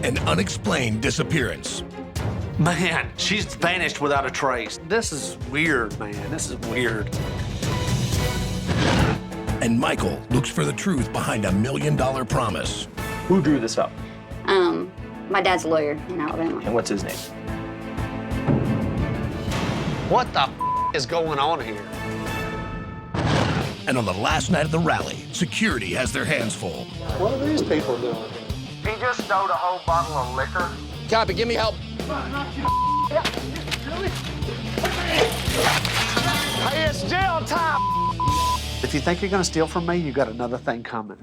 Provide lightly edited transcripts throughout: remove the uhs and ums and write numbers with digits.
an unexplained disappearance. Man, she's vanished without a trace. This is weird, man. This is weird. And Michael looks for the truth behind a $1 million promise. Who drew this up? My dad's a lawyer in Alabama. And what's his name? What the is going on here? And on the last night of the rally, security has their hands full. What are these people doing? He just stowed a whole bottle of liquor. Copy, give me help. Hey, it's jail time. If you think you're gonna steal from me, you got another thing coming.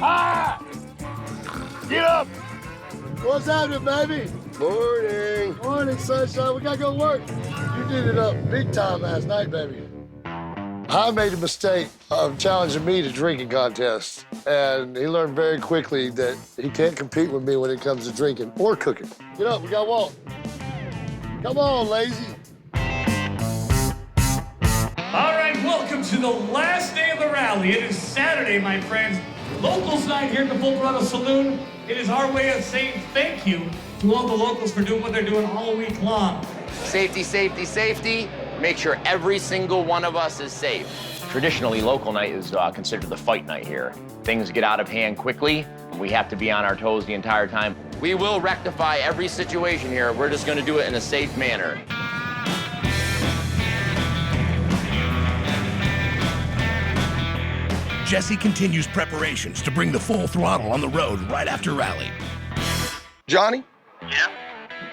Ah! Get up! What's happening, baby? Morning. Morning, sunshine. We gotta go to work. You did it up big time last night, baby. I made a mistake of challenging me to drinking contest, and he learned very quickly that he can't compete with me when it comes to drinking or cooking. Get up, we gotta walk. Come on, lazy. All right, welcome to the last day of the rally. It is Saturday, my friends. Locals night here at the Full Throttle Saloon. It is our way of saying thank you to all the locals for doing what they're doing all week long. Safety, safety, safety. Make sure every single one of us is safe. Traditionally, local night is considered the fight night here. Things get out of hand quickly. We have to be on our toes the entire time. We will rectify every situation here. We're just going to do it in a safe manner. Jesse continues preparations to bring the Full Throttle on the road right after rally. Johnny? Yeah?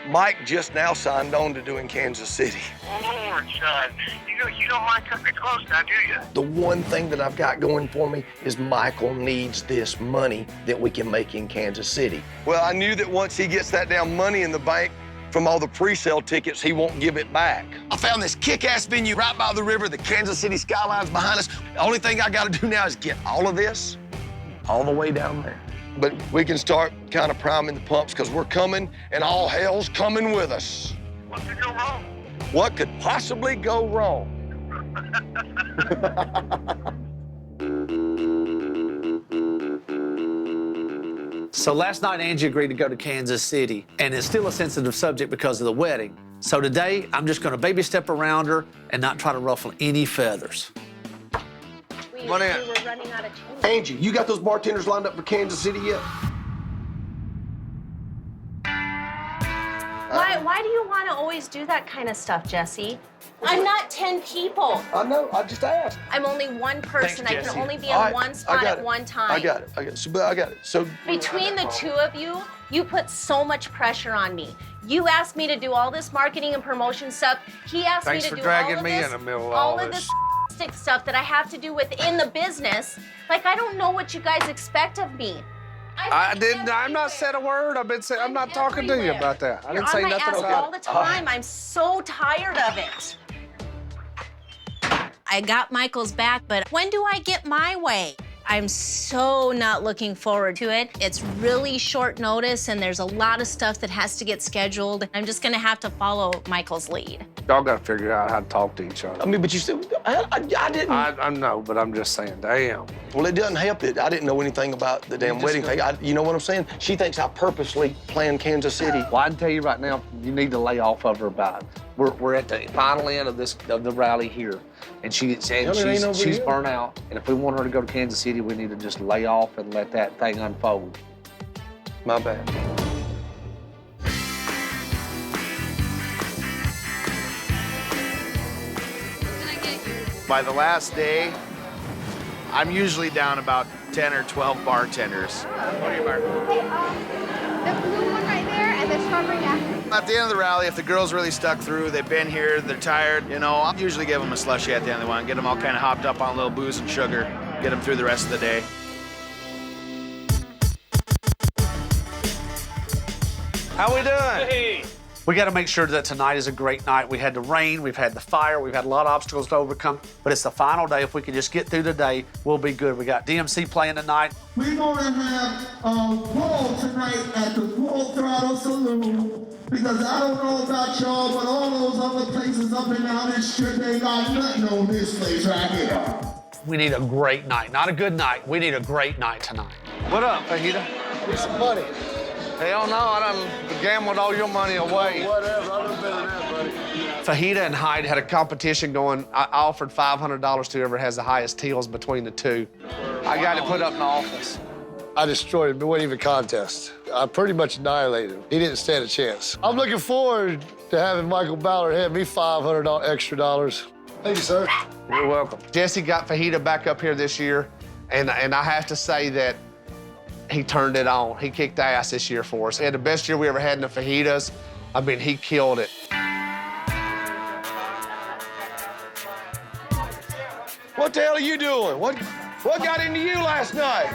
Mike just now signed on to doing Kansas City. Oh, Lord, son. You don't mind cutting it close now, do you? The one thing that I've got going for me is Michael needs this money that we can make in Kansas City. Well, I knew that once he gets that damn money in the bank from all the pre-sale tickets, he won't give it back. I found this kick-ass venue right by the river. The Kansas City skyline's behind us. The only thing I gotta do now is get all of this all the way down there. But we can start kind of priming the pumps because we're coming and all hell's coming with us. What could go wrong? What could possibly go wrong? So last night, Angie agreed to go to Kansas City, and it's still a sensitive subject because of the wedding. So today, I'm just gonna baby step around her and not try to ruffle any feathers. We were running out of change. Angie, you got those bartenders lined up for Kansas City yet? Why do you want to always do that kind of stuff, Jesse? I'm not 10 people. I know, I just asked. I'm only one person. Thanks, I can only be in All right, one spot at one time. I got it. So Between the two of you, you put so much pressure on me. You asked me to do all this marketing and promotion stuff. He asked me to do all of this stuff that I have to do within the business. Like, I don't know what you guys expect of me. I'm not said a word. I'm not talking to you about that. I didn't say nothing about it. about All the time. I'm so tired of it. I got Michael's back, but when do I get my way? I'm so not looking forward to it. It's really short notice, and there's a lot of stuff that has to get scheduled. I'm just gonna have to follow Michael's lead. Y'all got to figure out how to talk to each other. I mean, but you said, I didn't. I know, but I'm just saying, damn. Well, it doesn't help that I didn't know anything about the damn wedding thing. You know what I'm saying? She thinks I purposely planned Kansas City. Well, I can tell you right now, you need to lay off of her about it. We're at the final end of the rally here, and she's burnt out. And if we want her to go to Kansas City, we need to just lay off and let that thing unfold. My bad. By the last day, I'm usually down about 10 or 12 bartenders. What are you bartending? The blue one right there and the strawberry apple. At the end of the rally, if the girls really stuck through, they've been here, they're tired, you know, I'll usually give them a slushie at the end of the one, get them all kind of hopped up on a little booze and sugar, get them through the rest of the day. How we doing? Hey. We got to make sure that tonight is a great night. We had the rain, we've had the fire, we've had a lot of obstacles to overcome, but it's the final day. If we can just get through the day, we'll be good. We got DMC playing tonight. We're going to have a ball tonight at the Full Throttle Saloon. Because I don't know about y'all, but all those other places up and down this strip ain't got nothing on this place right here. We need a great night. Not a good night. We need a great night tonight. What up, Fajita? Need some money. Hell no, I done gambled all your money away. Whatever, I done better than that, buddy. Fajita and Hyde had a competition going. I offered $500 to whoever has the highest teals between the two. I got it put up in the office. I destroyed him. It wasn't even a contest. I pretty much annihilated him. He didn't stand a chance. I'm looking forward to having Michael Ballard hand me $500 extra dollars. Thank you, sir. You're welcome. Jesse got Fajita back up here this year, and I have to say that he turned it on. He kicked ass this year for us. He had the best year we ever had in the fajitas. I mean, he killed it. What the hell are you doing? What got into you last night?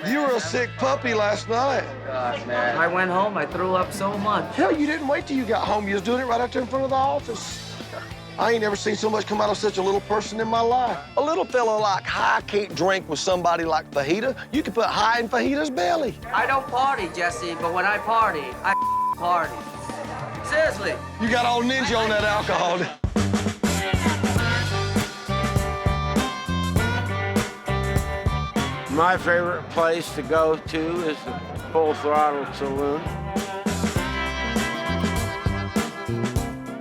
You were a sick puppy last night. Gosh, man. I went home, I threw up so much. Hell, you didn't wait till you got home. You was doing it right out there in front of the office. I ain't never seen so much come out of such a little person in my life. A little fella like High can't drink with somebody like Fajita. You can put High in Fajita's belly. I don't party, Jesse, but when I party, I party. Seriously. You got all ninja on that alcohol. My favorite place to go to is the Full Throttle Saloon.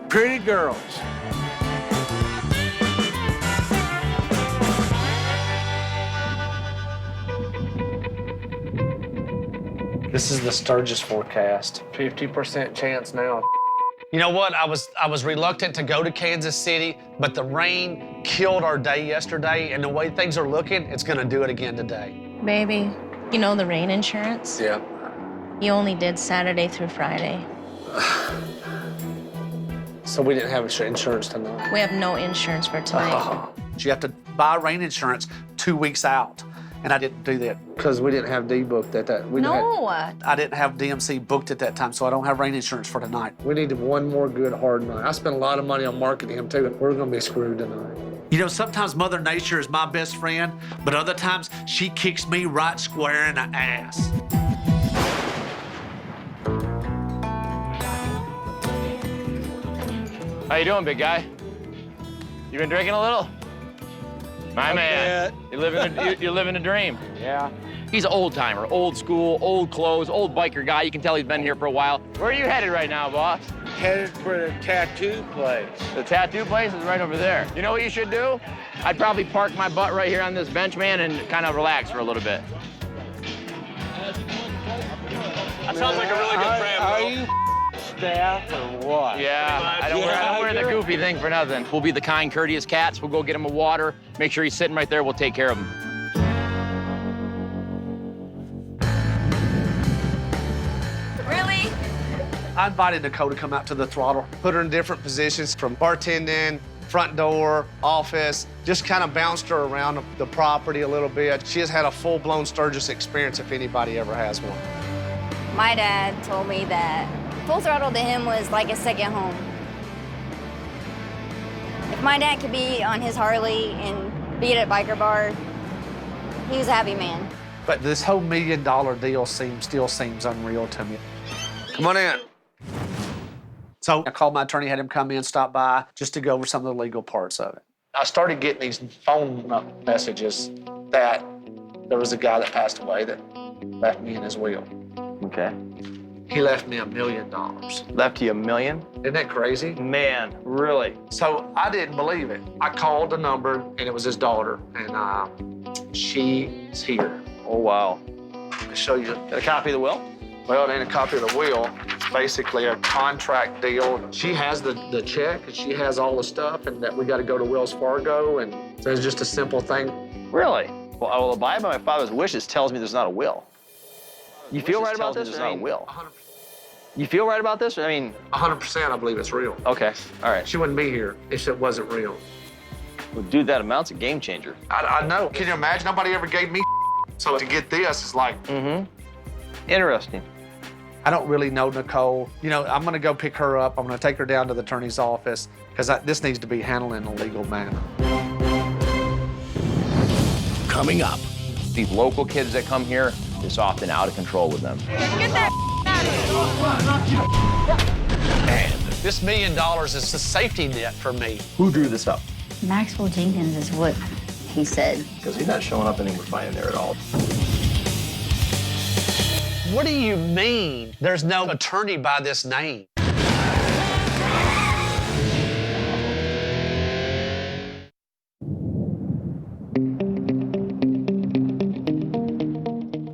Pretty girls. This is the Sturgis forecast. 50% chance now. You know what? I was reluctant to go to Kansas City, but the rain killed our day yesterday, and the way things are looking, it's gonna do it again today. Baby, you know the rain insurance? Yeah. You only did Saturday through Friday. So we didn't have insurance tonight. We have no insurance for tonight. You have to buy rain insurance 2 weeks out, and I didn't do that. Because we didn't have D booked at that. I didn't have DMC booked at that time, so I don't have rain insurance for tonight. We needed one more good hard night. I spent a lot of money on marketing him too. We're gonna be screwed tonight. You know, sometimes Mother Nature is my best friend, but other times she kicks me right square in the ass. How you doing, big guy? You been drinking a little? My man, you're living a dream. Yeah. He's an old timer, old school, old clothes, old biker guy. You can tell he's been here for a while. Where are you headed right now, boss? Headed for the tattoo place. The tattoo place is right over there. You know what you should do? I'd probably park my butt right here on this bench, man, and kind of relax for a little bit. That sounds like a really good plan, bro. Are you staff or what? Yeah, I don't wear the goofy thing for nothing. We'll be the kind, courteous cats. We'll go get him a water. Make sure he's sitting right there. We'll take care of him. Really? I invited Nicole to come out to the Throttle, put her in different positions from bartending, front door, office, just kind of bounced her around the property a little bit. She has had a full-blown Sturgis experience if anybody ever has one. My dad told me that Full Throttle to him was like a second home. If my dad could be on his Harley and be at a biker bar, he was a happy man. But this whole $1 million deal still seems unreal to me. Come on in. So I called my attorney, had him come in, stop by, just to go over some of the legal parts of it. I started getting these phone messages that there was a guy that passed away that left me in his will. Okay. He left me $1 million. Left you $1 million? Isn't that crazy? Man, really? So I didn't believe it. I called the number, and it was his daughter, and she's here. Oh, wow. I'll show you. Got a copy of the will? Well, it ain't a copy of the will. It's basically a contract deal. She has the check, and she has all the stuff, and that we got to go to Wells Fargo, and so it's just a simple thing. Really? Well, I will abide by my father's wishes tells me there's not a will. You feel right about this? There's not a will. 100%. You feel right about this? I mean... 100% I believe it's real. Okay, all right. She wouldn't be here if it wasn't real. Well, dude, that amount's a game changer. I know. Can you imagine? Nobody ever gave me so to get this is like... Interesting. I don't really know Nicole. You know, I'm gonna go pick her up. I'm gonna take her down to the attorney's office because this needs to be handled in a legal manner. Coming up. These local kids that come here, it's often out of control with them. Get that out This $1 million is the safety net for me. Who drew this up? Maxwell Jenkins is what he said. Because he's not showing up any we're finding there at all. What do you mean there's no attorney by this name?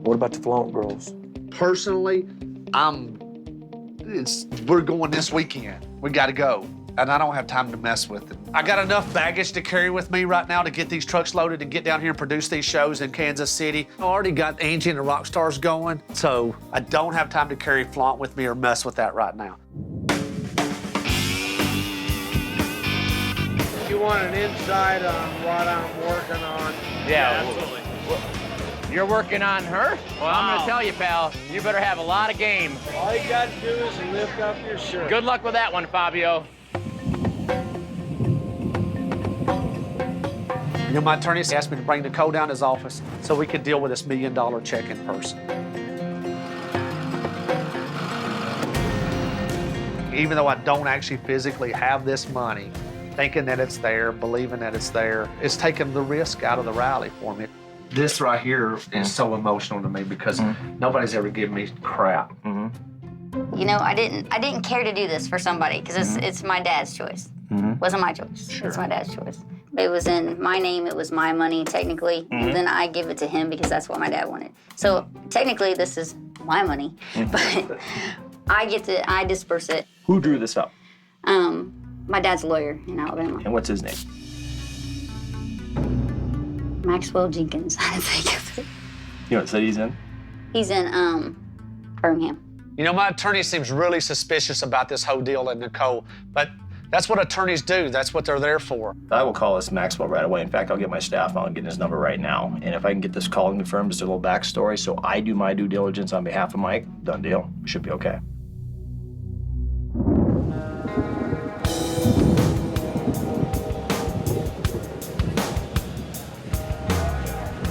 What about the flaunt girls? Personally, we're going this weekend. We gotta go. And I don't have time to mess with it. I got enough baggage to carry with me right now to get these trucks loaded and get down here and produce these shows in Kansas City. I already got Angie and the Rock Stars going, so I don't have time to carry flaunt with me or mess with that right now. You want an insight on what I'm working on? Yeah, absolutely. You're working on her? Well, I'm gonna tell you, pal, you better have a lot of game. All you got to do is lift up your shirt. Good luck with that one, Fabio. You know, my attorney asked me to bring Nicole down to his office so we could deal with this $1 million check in person. Even though I don't actually physically have this money, thinking that it's there, believing that it's there, it's taking the risk out of the rally for me. This right here is so emotional to me because nobody's ever given me crap. You know, I didn't care to do this for somebody because it's my dad's choice. Wasn't my choice. Sure. It's my dad's choice. It was in my name. It was my money, technically. And then I give it to him because that's what my dad wanted. So technically, this is my money, but I disperse it. Who drew this up? My dad's a lawyer in Alabama. And what's his name? Maxwell Jenkins. I didn't think of it. You know what city he's in? He's in Birmingham. You know, my attorney seems really suspicious about this whole deal at Nicole, but that's what attorneys do. That's what they're there for. I will call this Maxwell right away. In fact, I'll get my staff on and get his number right now. And if I can get this call confirmed, just a little backstory, so I do my due diligence on behalf of Mike, done deal. We should be okay.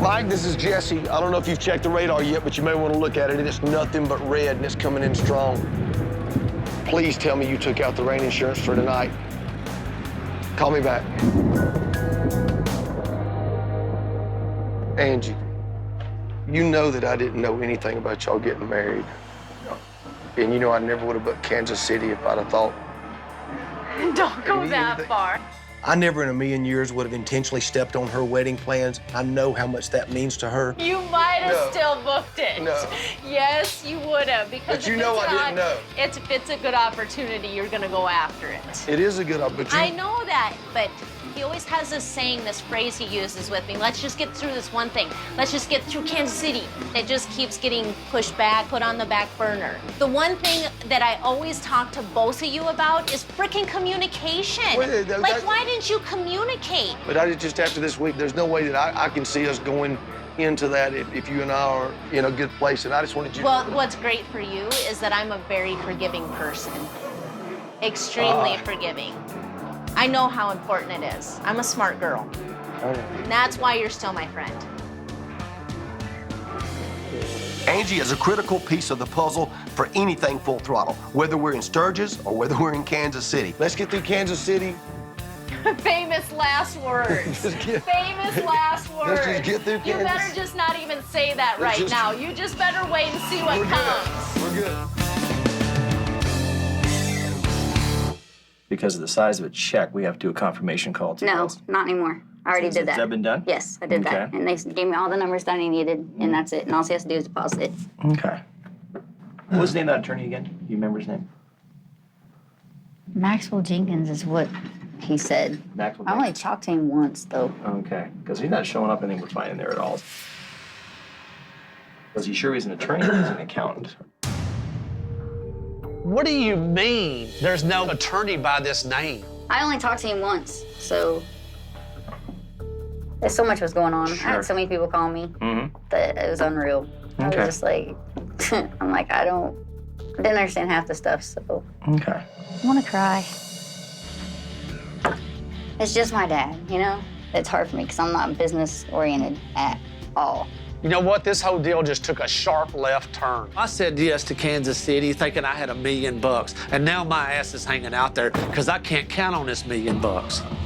Mike, this is Jesse. I don't know if you've checked the radar yet, but you may want to look at it. It's nothing but red, and it's coming in strong. Please tell me you took out the rain insurance for tonight. Call me back. Angie, you know that I didn't know anything about y'all getting married. And you know I never would have booked Kansas City if I'd have thought. Don't go that far. I never in a million years would have intentionally stepped on her wedding plans. I know how much that means to her. You might have still booked it. No. Yes, you would have. Because But you know I didn't know. If it's a good opportunity, you're going to go after it. It is a good opportunity. I know that, but he always has this saying, this phrase he uses with me, let's just get through this one thing. Let's just get through Kansas City. It just keeps getting pushed back, put on the back burner. The one thing that I always talk to both of you about is frickin' communication. Why didn't you communicate? But I just after this week, there's no way that I can see us going into that if you and I are in a good place. And I just wanted you Well, what's great for you is that I'm a very forgiving person. Extremely forgiving. I know how important it is. I'm a smart girl. And that's why you're still my friend. Angie is a critical piece of the puzzle for anything Full Throttle, whether we're in Sturgis or whether we're in Kansas City. Let's get through Kansas City. Famous last words. Famous last words. Let's just get through Kansas. You better just not even say that right now. You just better wait and see what comes. We're good. Because of the size of a check, we have to do a confirmation call too. No, not anymore. I already did that. Has that been done? Yes, I did that. And they gave me all the numbers that I needed, and that's it. And all he has to do is deposit it. Okay. What was the name of that attorney again? Do you remember his name? Maxwell Jenkins is what he said. Maxwell I only talked to him once, though. Okay. Because he's not showing up anything we're finding there at all. Was he sure he's an attorney or he's an accountant? What do you mean there's no attorney by this name? I only talked to him once, so there's so much was going on. Sure. I had so many people call me that it was unreal. I was just like, I'm like, I didn't understand half the stuff, so. Okay. I want to cry. It's just my dad, you know? It's hard for me because I'm not business oriented at all. You know what? This whole deal just took a sharp left turn. I said yes to Kansas City thinking I had $1 million, and now my ass is hanging out there because I can't count on this $1 million.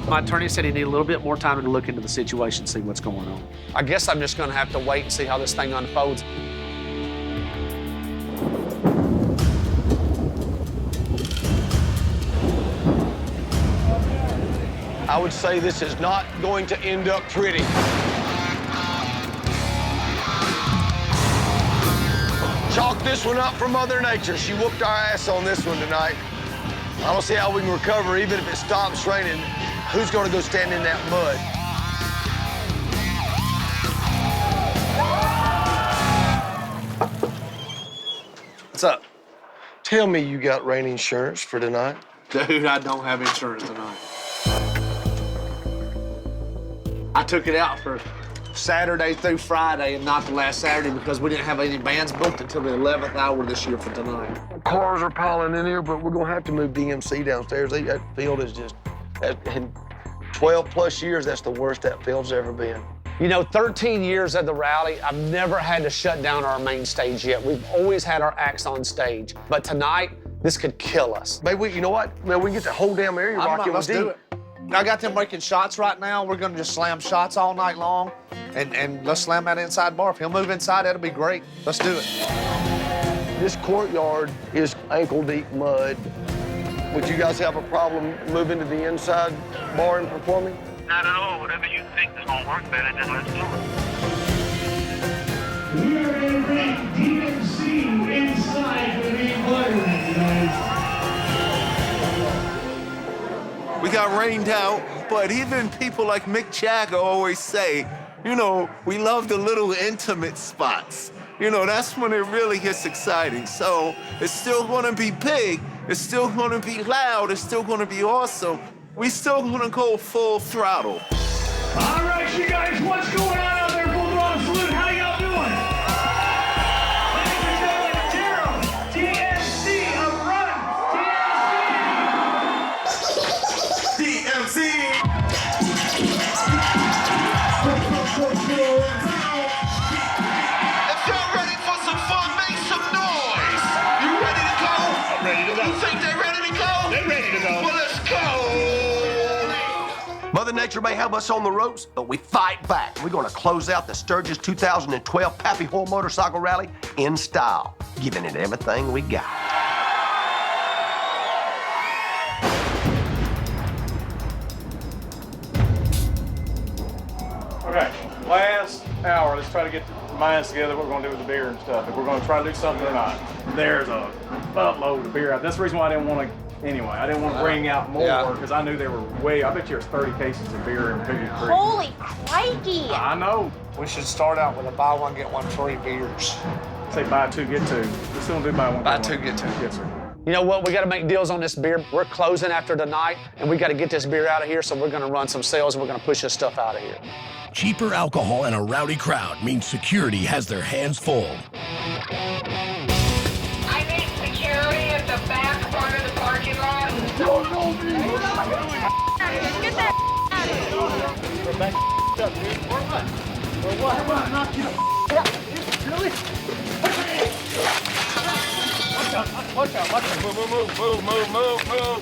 My attorney said he needed a little bit more time to look into the situation, see what's going on. I guess I'm just gonna have to wait and see how this thing unfolds. I would say this is not going to end up pretty. Chalk this one up for Mother Nature. She whooped our ass on this one tonight. I don't see how we can recover even if it stops raining. Who's gonna go stand in that mud? What's up? Tell me you got rain insurance for tonight. Dude, I don't have insurance tonight. I took it out for Saturday through Friday and not the last Saturday because we didn't have any bands booked until the 11th hour this year for tonight. Cars are piling in here, but we're gonna have to move DMC downstairs. That field is just, in 12 plus years, that's the worst that field's ever been. You know, 13 years at the rally, I've never had to shut down our main stage yet. We've always had our acts on stage. But tonight, this could kill us. Maybe you know what? Man, we can get the whole damn area rocking. Let's do it. I got them making shots right now. We're gonna just slam shots all night long. And let's slam that inside bar. If he'll move inside, that'll be great. Let's do it. This courtyard is ankle-deep mud. Would you guys have a problem moving to the inside bar and performing? Not at all. Whatever you think is gonna work better, then let's do it. We are going to bring DMC inside the main ballroom, guys. We got rained out, but even people like Mick Jagger always say, you know, we love the little intimate spots. You know, that's when it really gets exciting. So it's still gonna be big, it's still gonna be loud, it's still gonna be awesome. We still gonna go full throttle. All right, you guys, what's going on out there, Full Throttle Saloon? How y'all doing? Ladies and gentlemen, Gerald, DMC, a run, DMC! If y'all ready for some fun, make some noise. You ready to go? I'm ready to go. You think they're ready to go? They're ready to go. Well, let's go. Mother Nature may have us on the ropes, but we fight back. We're gonna close out the Sturgis 2012 Pappy Hole Motorcycle Rally in style, giving it everything we got. Okay, last hour, let's try to get the minds together what we're gonna do with the beer and stuff. If we're gonna try to do something or not. There's a buttload of beer. That's the reason why I didn't want to, anyway, I didn't want to bring out more because I knew they were I bet you there's 30 cases of beer in Piggy Creek. Holy crikey! I know. We should start out with a buy one, get one free beers. Say buy two, get two. We still do buy one. Buy two, get two. Yes, sir. You know what? We got to make deals on this beer. We're closing after tonight, and we got to get this beer out of here, so we're going to run some sales, and we're going to push this stuff out of here. Cheaper alcohol and a rowdy crowd means security has their hands full. I need security at the back part of the parking lot. Get that out of here.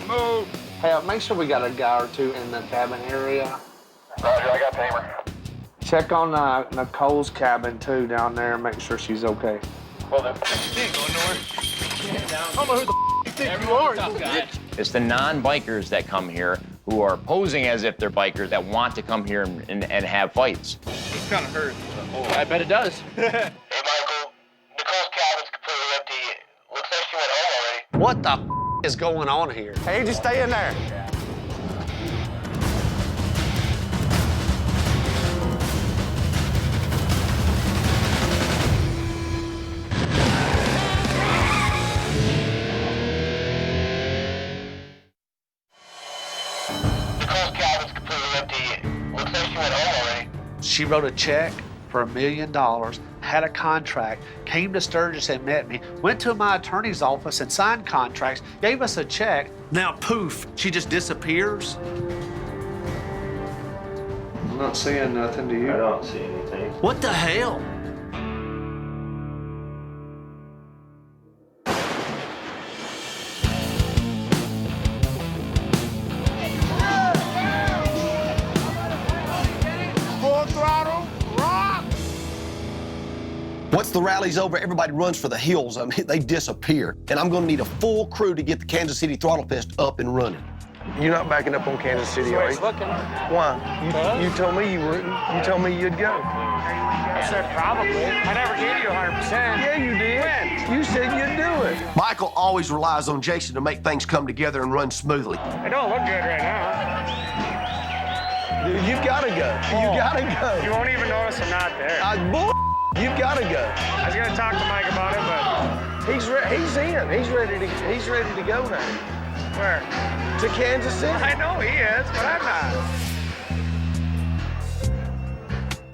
Move. Hey, make sure we got a guy or two in the cabin area. Roger, I got Tamer. Check on Nicole's cabin, too, down there, and make sure she's okay. Well, then. He ain't going nowhere. I don't know who the you think you are. It's the non-bikers that come here who are posing as if they're bikers that want to come here and have fights. It's kind of hurt. I bet it does. Hey, Michael. Nicole's cabin's completely empty. Looks like she went home already. What the is going on here? Hey, just stay in there. Nicole's cabin's completely empty. Looks like she went home already. She wrote a check for $1 million, had a contract, came to Sturgis and met me, went to my attorney's office and signed contracts, gave us a check. Now, poof, she just disappears. I'm not seeing nothing, do you? I don't see anything. What the hell? Once the rally's over, everybody runs for the hills. I mean, they disappear. And I'm gonna need a full crew to get the Kansas City Throttle Fest up and running. You're not backing up on Kansas City, are you? Why? You told me you wouldn't. You told me you'd go. I said probably. I never gave you 100%. Yeah, you did. When? You said you'd do it. Michael always relies on Jason to make things come together and run smoothly. It don't look good right now. Dude, you've got to go. You got to go. You won't even notice I'm not there. You've got to go. I was gonna talk to Mike about it, but he's in. He's ready to go now. Where? To Kansas City. I know he is, but I'm not.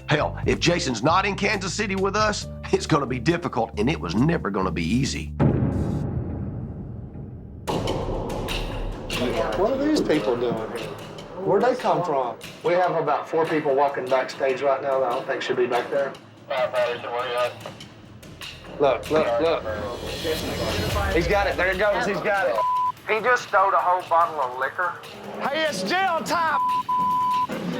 Hell, if Jason's not in Kansas City with us, it's gonna be difficult, and it was never gonna be easy. What are these people doing here? Where'd they come from? We have about 4 people walking backstage right now that I don't think should be back there. Look. He's got it. There it goes. He's got it. He just stole a whole bottle of liquor. Hey, it's jail time.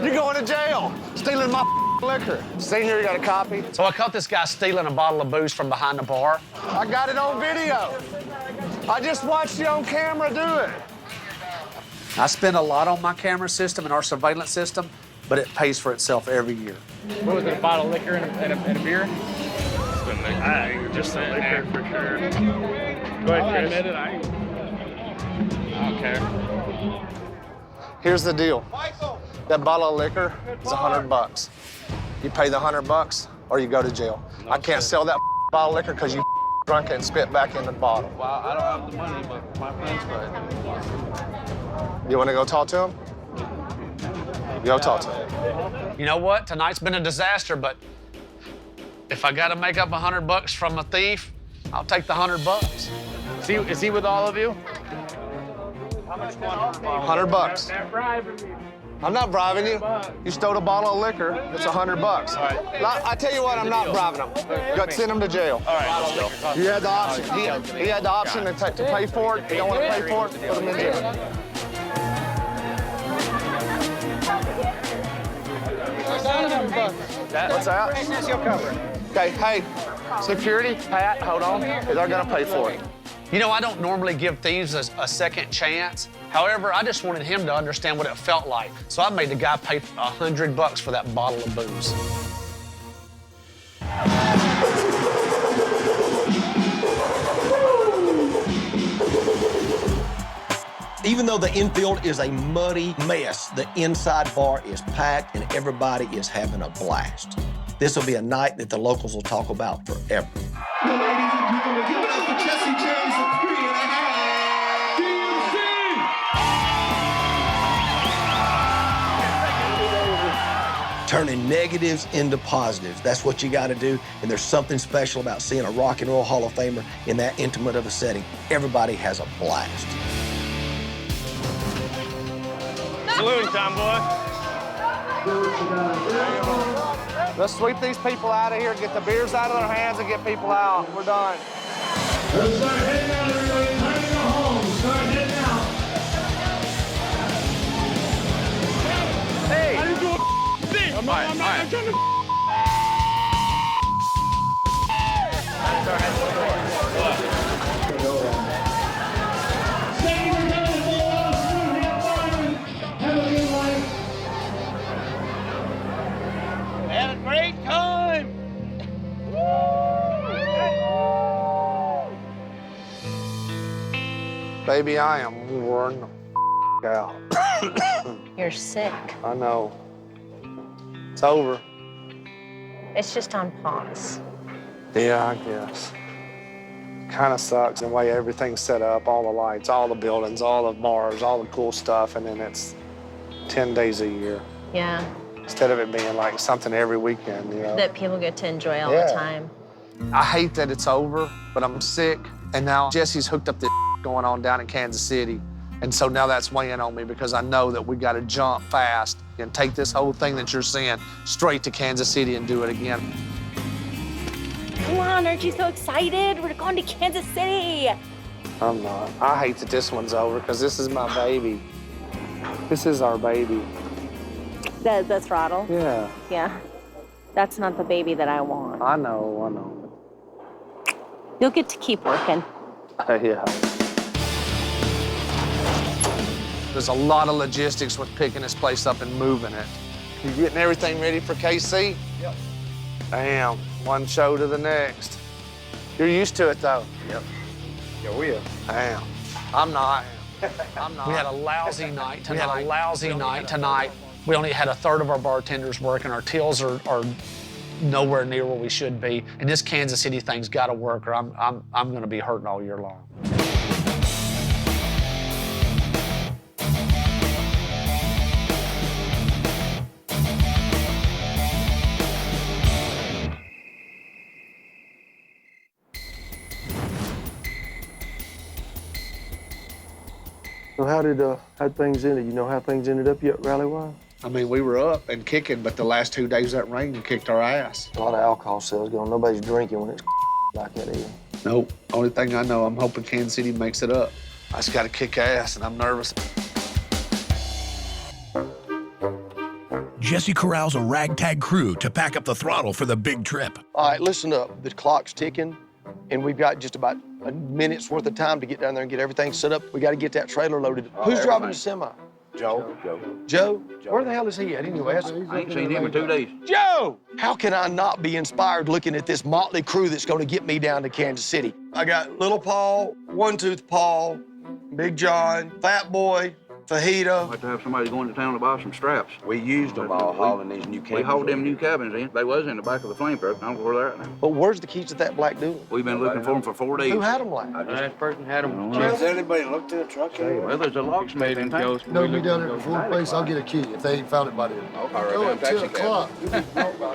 You're going to jail. Stealing my liquor. Senior, you got a copy? So I caught this guy stealing a bottle of booze from behind the bar. I got it on video. I just watched you on camera do it. I spend a lot on my camera system and our surveillance system, but it pays for itself every year. What was it, a bottle of liquor and a beer? Just liquor for sure. Go ahead, Chris. I don't care. Here's the deal. That bottle of liquor is $100. You pay the $100 or you go to jail. I can't sell that bottle of liquor because you drunk it and spit back in the bottle. Well, I don't have the money, but my friends could. You want to go talk to him? Go talk to him. You know what? Tonight's been a disaster, but if I got to make up $100 from a thief, I'll take the $100. Is he with all of you? $100. I'm not bribing you. You stole a bottle of liquor. It's $100. All right. I tell you what, I'm not bribing him. Got to send him to jail. All right, let's go. You had the option. He had the option to pay for it. If you don't want to pay for it, put him in jail. What's that? Okay, hey, security, Pat, hold on. They're gonna pay for it. You know, I don't normally give thieves a second chance. However, I just wanted him to understand what it felt like. So I made the guy pay $100 for that bottle of booze. Even though the infield is a muddy mess, the inside bar is packed and everybody is having a blast. This will be a night that the locals will talk about forever. Well, ladies and gentlemen, give it up for Jesse James and 3.5 DMC. Turning negatives into positives. That's what you got to do. And there's something special about seeing a rock and roll Hall of Famer in that intimate of a setting. Everybody has a blast. Saloon time, boy. Let's sweep these people out of here, get the beers out of their hands, and get people out. We're done. Let's start heading out, everybody. Time to go home. Start heading out. Hey! I didn't do a thing. I'm not trying to. Had a great time! Baby, I am worn out. You're sick. I know. It's over. It's just on pause. Yeah, I guess. Kind of sucks the way everything's set up, all the lights, all the buildings, all the bars, all the cool stuff, and then it's 10 days a year. Yeah. Instead of it being like something every weekend, you know? That people get to enjoy all the time. I hate that it's over, but I'm sick, and now Jesse's hooked up this going on down in Kansas City, and so now that's weighing on me because I know that we got to jump fast and take this whole thing that you're seeing straight to Kansas City and do it again. Come on, aren't you so excited? We're going to Kansas City. I'm not. I hate that this one's over because this is my baby. This is our baby. The Throttle? Yeah. Yeah. That's not the baby that I want. I know. You'll get to keep working. Yeah. There's a lot of logistics with picking this place up and moving it. You getting everything ready for KC? Yep. Damn, one show to the next. You're used to it, though. Yep. Yeah, we are. Damn. I'm not. We had a lousy night tonight. We only had a third of our bartenders working. Our tills are nowhere near where we should be. And this Kansas City thing's got to work, or I'm going to be hurting all year long. So how'd things ended? You know how things ended up yet, rally-wise? I mean, we were up and kicking, but the last 2 days that rain kicked our ass. A lot of alcohol sales going. Nobody's drinking when it's like that either. Nope. Only thing I know, I'm hoping Kansas City makes it up. I just got to kick ass, and I'm nervous. Jesse corrals a ragtag crew to pack up the throttle for the big trip. All right, listen up. The clock's ticking, and we've got just about a minute's worth of time to get down there and get everything set up. We got to get that trailer loaded. Who's driving the semi? Joe. Joe? Where the hell is he at anyway? I ain't seen him in 2 days. Joe! How can I not be inspired looking at this motley crew that's going to get me down to Kansas City? I got Little Paul, One Tooth Paul, Big John, Fat Boy, Fajita. I'd like to have somebody going to town to buy some straps. We used them all hauling these new cabins. We hauled them new cabins in. They was in the back of the flame truck. I don't know where they're at now. But where's the keys to that black dude? We've been looking for them for 4 days. Who had them last? Last person had them. Has anybody looked at the truck? Well, there's a locksmith in town. No, me down there before the place. I'll get a key if they ain't found it by then. Go at 2 o'clock.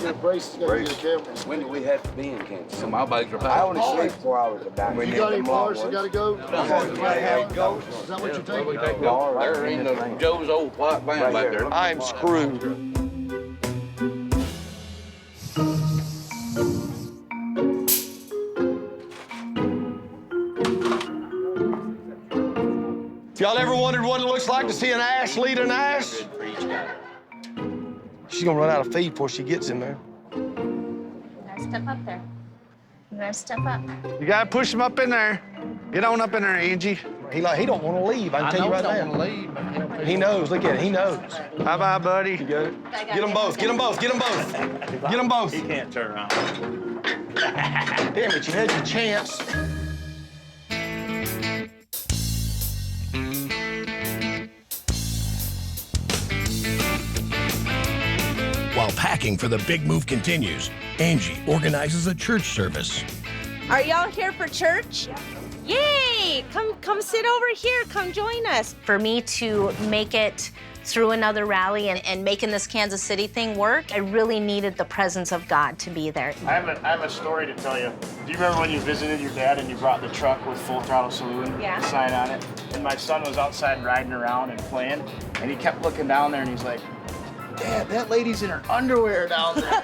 Get braces, gotta get a camera. When do we have to be in Kansas City? So my bags are packed. I only sleep 4 hours a day. You got any bars you gotta go? Is that what you're taking? We take there ain't no Joe's old white van back there. I'm screwed. If y'all ever wondered what it looks like to see an ass lead an ass, she's gonna run out of feed before she gets in there. You gotta step up there. You gotta step up. You got to push him up in there. Get on up in there, Angie. He don't want to leave. I can tell you right now. I know he don't want to leave, but He knows. Look at it. He knows. Bye-bye, buddy. You got it? Get them both. Get them both. Get them both. Get them both. He can't turn around. Damn it, you had your chance. While packing for the big move continues, Angie organizes a church service. Are y'all here for church? Yay! Come sit over here. Come join us. For me to make it through another rally and making this Kansas City thing work, I really needed the presence of God to be there. I have a story to tell you. Do you remember when you visited your dad and you brought the truck with Full Throttle Saloon sign on it? And my son was outside riding around and playing, and he kept looking down there and he's like, Dad, that lady's in her underwear down there.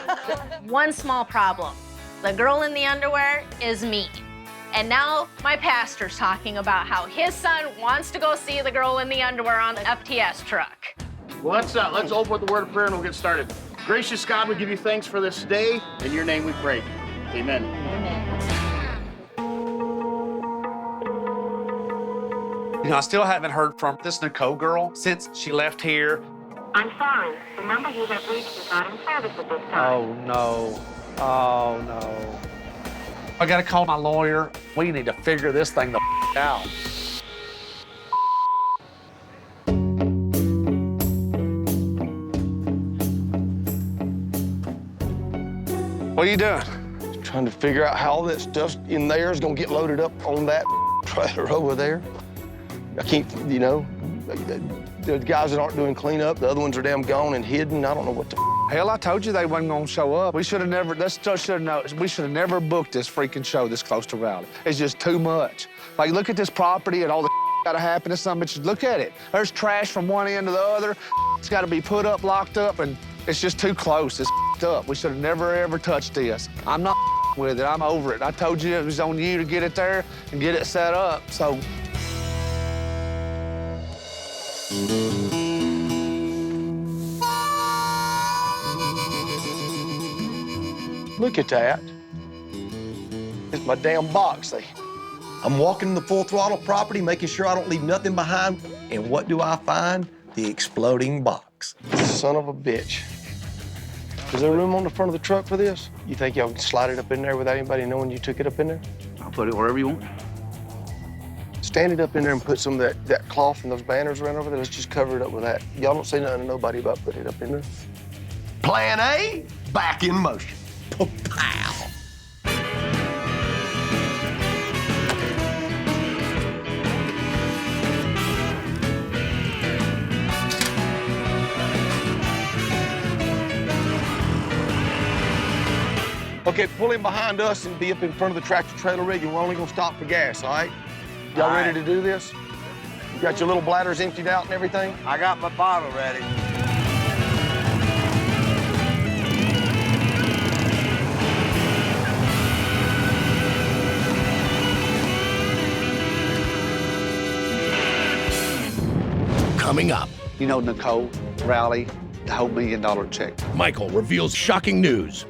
One small problem. The girl in the underwear is me. And now my pastor's talking about how his son wants to go see the girl in the underwear on the FTS truck. Well, let's open with the word of prayer and we'll get started. Gracious God, we give you thanks for this day. In your name we pray. Amen. You know, I still haven't heard from this Nicole girl since she left here. I'm sorry. The number you have reached is not in service at this time. Oh, no. Oh, no. I gotta call my lawyer. We need to figure this thing the out. What are you doing? Trying to figure out how all that stuff in there is gonna get loaded up on that trailer over there. I can't, you know, the guys that aren't doing cleanup, the other ones are damn gone and hidden. I don't know what the Hell, I told you they wasn't gonna show up. We should have never, we should have never booked this freaking show this close to rally. It's just too much. Like, look at this property and all the gotta happen to some bitches. Look at it. There's trash from one end to the other. It's gotta be put up, locked up, and it's just too close. It's up. We should have never, ever touched this. I'm not with it. I'm over it. I told you it was on you to get it there and get it set up, so. Look at that. my damn box. I'm walking the Full Throttle property, making sure I don't leave nothing behind. And what do I find? The exploding box. Son of a bitch. Is there room on the front of the truck for this? You think y'all can slide it up in there without anybody knowing you took it up in there? I'll put it wherever you want. Stand it up in there and put some of that cloth and those banners around over there. Let's just cover it up with that. Y'all don't say nothing to nobody about putting it up in there. Plan A, back in motion. Pow! Okay, pull in behind us and be up in front of the tractor trailer rig, and we're only gonna stop for gas, all right? Y'all ready to do this? You got your little bladders emptied out and everything? I got my bottle ready. Coming up. You know Nicole Rowley, the whole $1 million check. Michael reveals shocking news.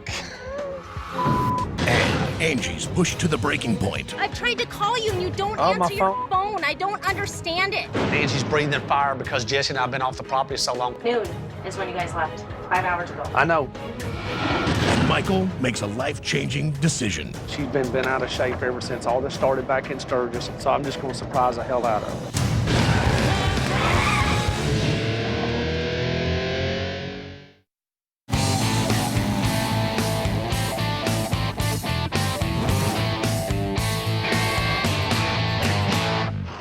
And Angie's pushed to the breaking point. I've tried to call you and you don't answer your phone. I don't understand it. Angie's breathing fire because Jesse and I have been off the property so long. Noon is when you guys left, 5 hours ago. I know. And Michael makes a life-changing decision. She's been bent out of shape ever since all this started back in Sturgis, so I'm just gonna surprise the hell out of her.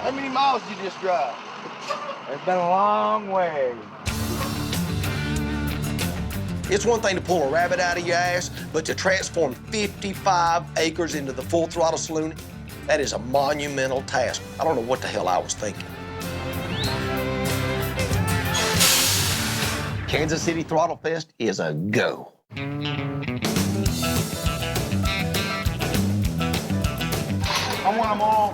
How many miles did you just drive? It's been a long way. It's one thing to pull a rabbit out of your ass, but to transform 55 acres into the Full Throttle Saloon, that is a monumental task. I don't know what the hell I was thinking. Kansas City Throttle Fest is a go. I want them all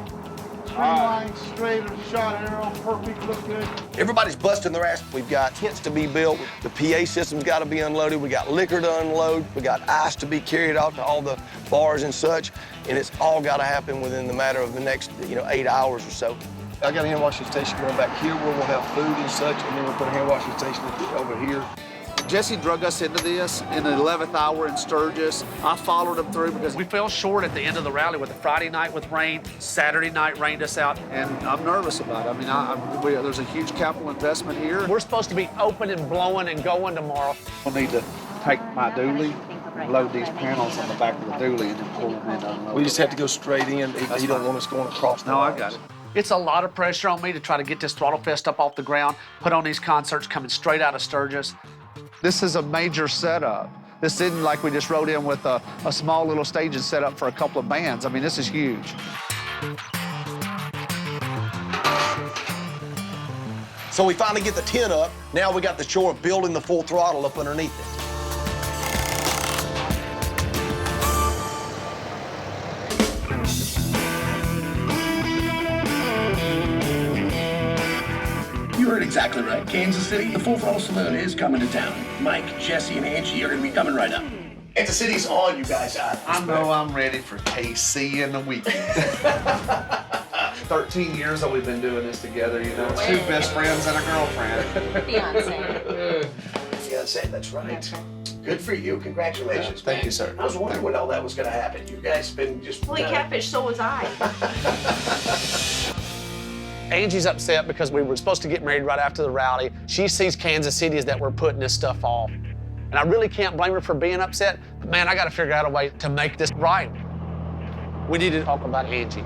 streamlined, straight, shot arrow, perfect, look good. Everybody's busting their ass. We've got tents to be built. The PA system's got to be unloaded. We got liquor to unload. We got ice to be carried out to all the bars and such. And it's all got to happen within the matter of the next, 8 hours or so. I got a hand washing station going back here where we'll have food and such, and then we'll put a hand washing station over here. Jesse drug us into this in the 11th hour in Sturgis. I followed him through because we fell short at the end of the rally with a Friday night with rain. Saturday night rained us out, and I'm nervous about it. I mean, there's a huge capital investment here. We're supposed to be open and blowing and going tomorrow. We'll need to take my dually, load these panels on the back of the dually, and then pull them in. Unload. We just have to go straight in. You don't want us going across the lines. I got it. It's a lot of pressure on me to try to get this Throttle Fest up off the ground, put on these concerts coming straight out of Sturgis. This is a major setup. This isn't like we just rode in with a small little stage and set up for a couple of bands. I mean, this is huge. So we finally get the tent up. Now we got the chore of building the Full Throttle up underneath it. You heard exactly right. Kansas City, the Full Throttle Saloon is coming to town. Mike, Jesse, and Angie are going to be coming right up. Kansas City's on, you guys. I know I'm ready for KC in the weekend. 13 years that we've been doing this together, It's two best friends and a girlfriend. Fiance. Fiance, that's right. Good for you. Congratulations. Thank you, sir. I was wondering when all that was going to happen. You guys have been just... Holy catfish, so was I. Angie's upset because we were supposed to get married right after the rally. She sees Kansas City as that we're putting this stuff off. And I really can't blame her for being upset, but man, I gotta figure out a way to make this right. We need to talk about Angie.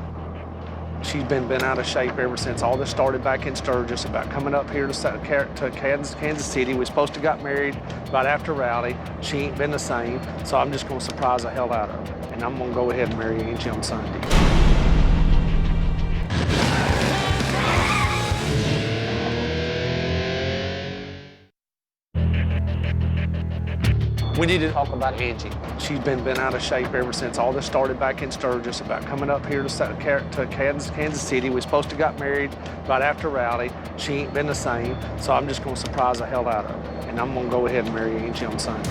She's been bent out of shape ever since all this started back in Sturgis about coming up here to Kansas City. We were supposed to got married right after rally. She ain't been the same, so I'm just gonna surprise the hell out of her. And I'm gonna go ahead and marry Angie on Sunday. We need to talk about Angie. She's been bent out of shape ever since all this started back in Sturgis about coming up here to Kansas City. We were supposed to got married right after rally. She ain't been the same, so I'm just gonna surprise the hell out of her. And I'm gonna go ahead and marry Angie on Sunday.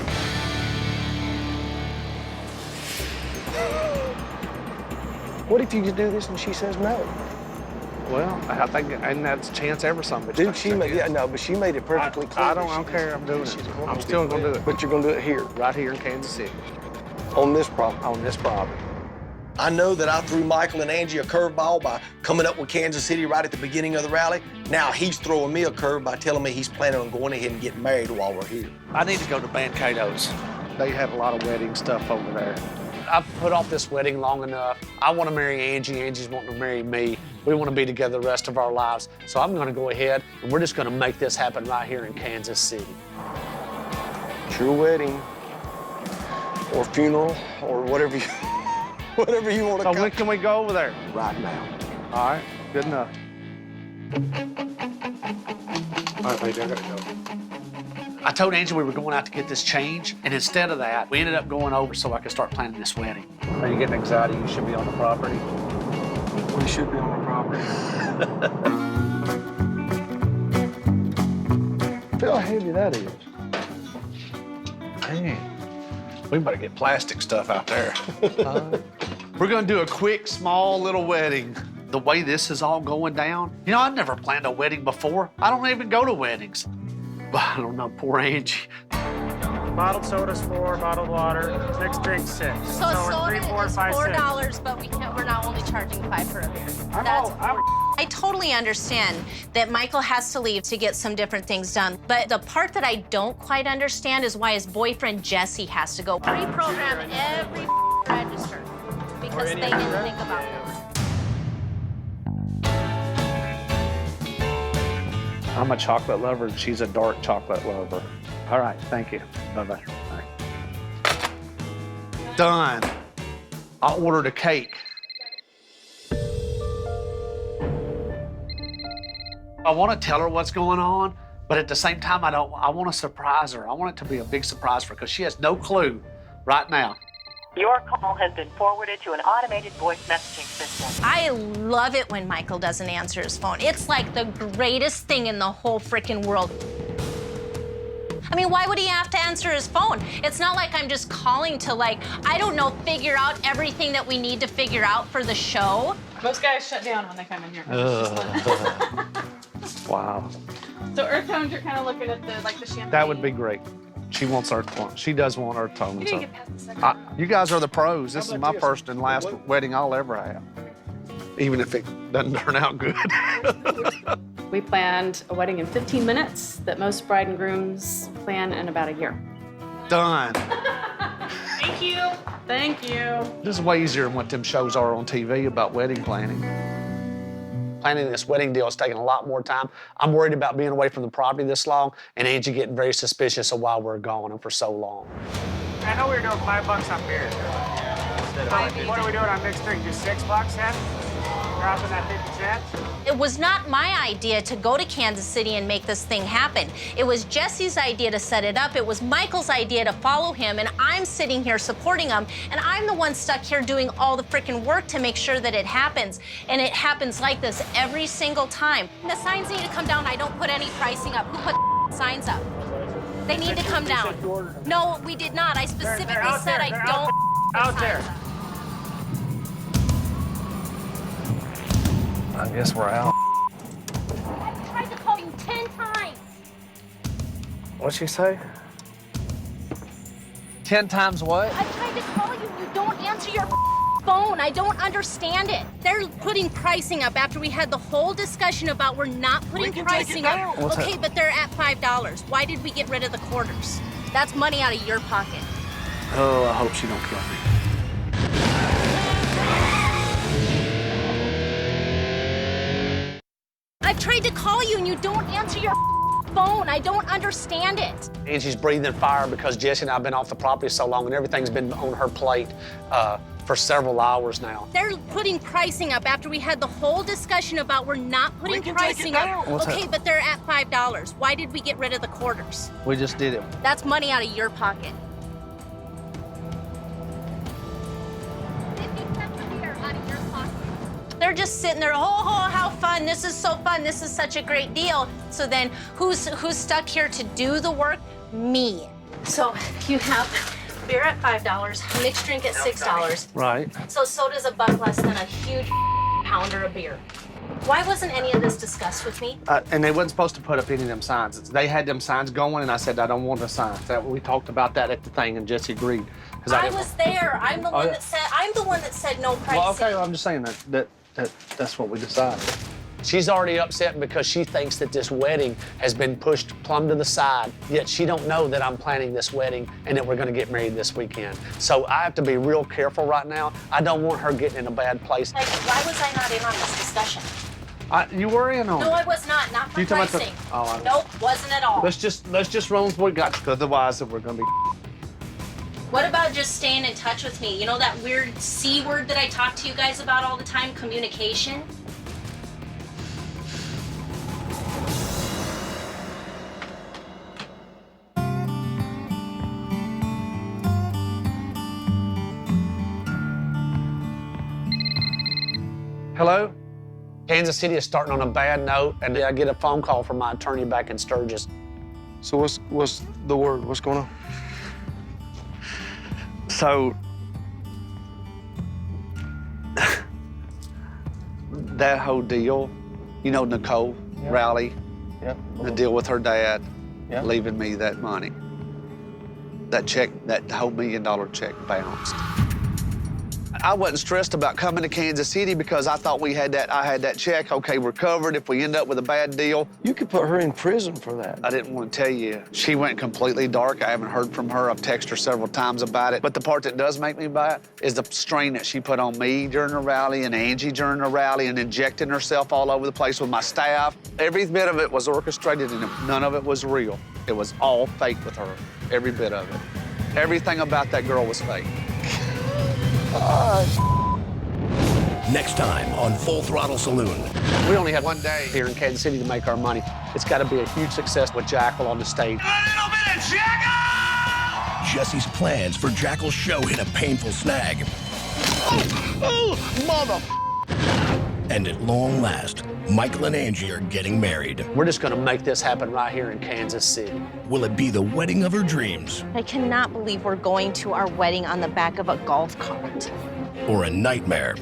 What if you just do this and she says no? Well, I think, and that's a chance ever some bitch. Dude, she made, but she made it perfectly clear. I don't care. I'm doing it. I'm still gonna do it. But you're gonna do it here. Right here in Kansas City. On this property. On this property. I know that I threw Michael and Angie a curveball by coming up with Kansas City right at the beginning of the rally. Now he's throwing me a curve by telling me he's planning on going ahead and getting married while we're here. I need to go to Mankato's. They have a lot of wedding stuff over there. I've put off this wedding long enough. I want to marry Angie. Angie's wanting to marry me. We want to be together the rest of our lives. So I'm going to go ahead and we're just going to make this happen right here in Kansas City. True wedding or funeral or whatever you, whatever you want to call it. So when can we go over there? Right now. All right, good enough. All right, baby, I gotta go. I told Angie we were going out to get this change, and instead of that, we ended up going over so I could start planning this wedding. Are you getting excited? You should be on the property. We should be on the property. Feel how heavy that is. Man, we better get plastic stuff out there. We're gonna do a quick, small little wedding. The way this is all going down, you know, I've never planned a wedding before. I don't even go to weddings. I don't know, poor Angie. Bottled soda's $4, bottled water, mixed drinks $6. So we're soda 3, 4, is 5, $4, but we're not only charging $5 for a beer. I totally understand that Michael has to leave to get some different things done, but the part that I don't quite understand is why his boyfriend Jesse has to go pre-program every register because they didn't think about it. I'm a chocolate lover, and she's a dark chocolate lover. All right, thank you. Bye-bye. Bye. Done. I ordered a cake. I want to tell her what's going on, but at the same time, I want to surprise her. I want it to be a big surprise for her because she has no clue right now. Your call has been forwarded to an automated voice messaging system. I love it when Michael doesn't answer his phone. It's like the greatest thing in the whole freaking world. I mean, why would he have to answer his phone? It's not like I'm just calling to, like, I don't know, figure out everything that we need to figure out for the show. Most guys shut down when they come in here. Wow. So earth tones, you're kind of looking at the champagne. That would be great. She wants earth tones. She does want earth tones. You didn't get past the second. You guys are the pros. This is my first and last wedding I'll ever have, even if it doesn't turn out good. We planned a wedding in 15 minutes that most bride and grooms plan in about a year. Done. Thank you. Thank you. This is way easier than what them shows are on TV about wedding planning. Planning this wedding deal is taking a lot more time. I'm worried about being away from the property this long and Angie getting very suspicious of why we're gone and for so long. I know we were doing $5 on beer. What are we doing on mixed drink? Just $6 then? Dropping that 50 cents? It was not my idea to go to Kansas City and make this thing happen. It was Jesse's idea to set it up. It was Michael's idea to follow him, and I'm sitting here supporting him, and I'm the one stuck here doing all the freaking work to make sure that it happens. And it happens like this every single time. The signs need to come down. I don't put any pricing up. Who put signs up? They need to come down. No, we did not. I specifically said I don't out there. I guess we're out. I tried to call you 10 times. What'd she say? 10 times what? I tried to call you and you don't answer your phone. I don't understand it. They're putting pricing up after we had the whole discussion about we're not putting pricing up. Okay, but they're at $5. Why did we get rid of the quarters? That's money out of your pocket. Oh, I hope she don't kill me. I've tried to call you and you don't answer your phone. I don't understand it. Angie's breathing fire because Jesse and I have been off the property so long and everything's been on her plate for several hours now. They're putting pricing up after we had the whole discussion about we're not putting pricing up. Okay, but they're at $5. Why did we get rid of the quarters? We just did it. That's money out of your pocket. 50 cents a beer out of your pocket. They're just sitting there, oh, how fun, this is so fun, this is such a great deal. So then who's stuck here to do the work? Me. So you have Beer at $5, mixed drink at $6. Right. So soda's a buck less than a huge pounder of beer. Why wasn't any of this discussed with me? And they wasn't supposed to put up any of them signs. They had them signs going, and I said, I don't want the signs. We talked about that at the thing, and Jesse agreed. I was there. I'm the one that said no pricing. Well, okay, well, I'm just saying that's what we decided. She's already upset because she thinks that this wedding has been pushed plumb to the side, yet she don't know that I'm planning this wedding and that we're gonna get married this weekend. So I have to be real careful right now. I don't want her getting in a bad place. Like, why was I not in on this discussion? You were in on it. No, I was not. Not for pricing. Nope, wasn't at all. Let's just run with what we got, because otherwise we're gonna be. What about just staying in touch with me? You know that weird C word that I talk to you guys about all the time, communication? Hello? Kansas City is starting on a bad note, and I get a phone call from my attorney back in Sturgis. So what's the word? What's going on? So, that whole deal, you know, Nicole Rowley, the deal with her dad, leaving me that money. That check, that whole $1 million check bounced. I wasn't stressed about coming to Kansas City because I thought I had that check. Okay, we're covered if we end up with a bad deal. You could put her in prison for that. I didn't want to tell you. She went completely dark. I haven't heard from her. I've texted her several times about it. But the part that does make me buy it is the strain that she put on me during the rally and Angie during the rally and injecting herself all over the place with my staff. Every bit of it was orchestrated and none of it was real. It was all fake with her, every bit of it. Everything about that girl was fake. Next time on Full Throttle Saloon. We only have one day here in Kansas City to make our money. It's got to be a huge success with Jackal on the stage. A little bit of Jackal! Jesse's plans for Jackal's show hit a painful snag. Oh, mother! And at long last, Michael and Angie are getting married. We're just going to make this happen right here in Kansas City. Will it be the wedding of her dreams? I cannot believe we're going to our wedding on the back of a golf cart. Or a nightmare?